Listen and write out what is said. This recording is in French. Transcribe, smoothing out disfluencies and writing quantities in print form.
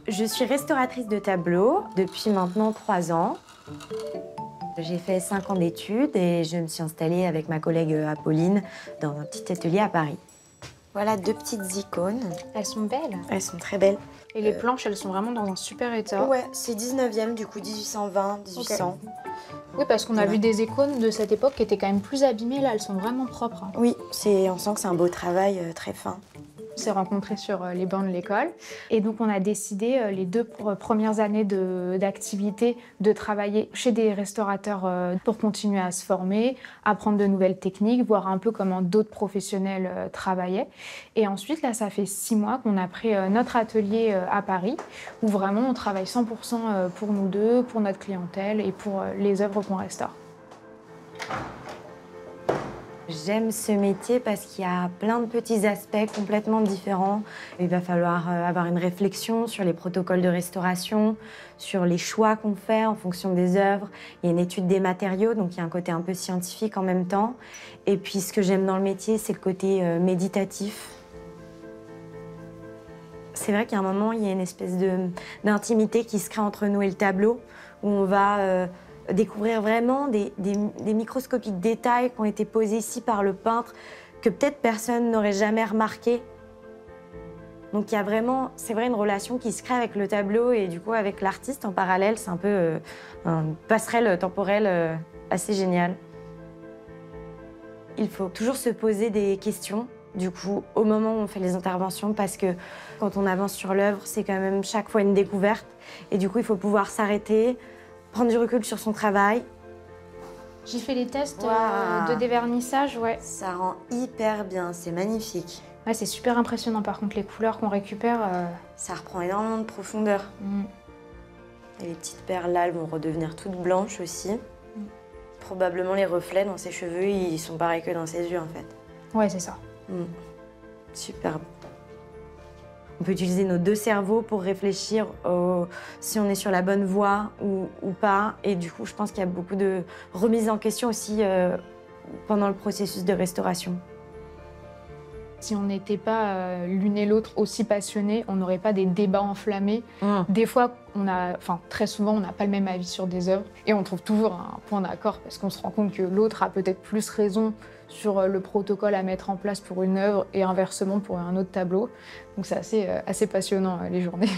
Je suis restauratrice de tableaux depuis maintenant 3 ans. J'ai fait 5 ans d'études et je me suis installée avec ma collègue Apolline dans un petit atelier à Paris. Voilà 2 petites icônes. Elles sont belles. Elles sont très belles. Et les planches, elles sont vraiment dans un super état. Ouais, c'est 19e, du coup 1820, 1800. Okay. Oui, parce qu'on a vu des icônes de cette époque qui étaient quand même plus abîmées. Là, elles sont vraiment propres. Oui, on sent que c'est un beau travail très fin. On s'est rencontrés sur les bancs de l'école. Et donc, on a décidé, les 2 premières années d'activité, de travailler chez des restaurateurs pour continuer à se former, apprendre de nouvelles techniques, voir un peu comment d'autres professionnels travaillaient. Et ensuite, là, ça fait 6 mois qu'on a pris notre atelier à Paris, où vraiment on travaille 100% pour nous deux, pour notre clientèle et pour les œuvres qu'on restaure. J'aime ce métier parce qu'il y a plein de petits aspects complètement différents. Il va falloir avoir une réflexion sur les protocoles de restauration, sur les choix qu'on fait en fonction des œuvres. Il y a une étude des matériaux, donc il y a un côté un peu scientifique en même temps. Et puis ce que j'aime dans le métier, c'est le côté méditatif. C'est vrai qu'à un moment, il y a une espèce d'intimité qui se crée entre nous et le tableau, où on va découvrir vraiment des microscopiques détails qui ont été posés ici par le peintre que peut-être personne n'aurait jamais remarqué. Donc il y a vraiment, c'est vrai, une relation qui se crée avec le tableau et du coup avec l'artiste en parallèle. C'est un peu une passerelle temporelle assez géniale. Il faut toujours se poser des questions, du coup, au moment où on fait les interventions, parce que quand on avance sur l'œuvre, c'est quand même chaque fois une découverte. Et du coup, il faut pouvoir s'arrêter, prendre du recul sur son travail. J'ai fait les tests de dévernissage, ouais. Ça rend hyper bien, c'est magnifique. Ouais, c'est super impressionnant par contre, les couleurs qu'on récupère. Ça reprend énormément de profondeur. Et les petites perles là, elles vont redevenir toutes blanches aussi. Probablement les reflets dans ses cheveux, ils sont pareils que dans ses yeux en fait. Ouais, c'est ça. Superbe. On peut utiliser nos 2 cerveaux pour réfléchir si on est sur la bonne voie ou pas. Et du coup, je pense qu'il y a beaucoup de remise en question aussi pendant le processus de restauration. Si on n'était pas l'une et l'autre aussi passionnés, on n'aurait pas des débats enflammés. Des fois, très souvent, on n'a pas le même avis sur des œuvres et on trouve toujours un point d'accord parce qu'on se rend compte que l'autre a peut-être plus raison sur le protocole à mettre en place pour une œuvre et inversement pour un autre tableau. Donc c'est assez passionnant les journées.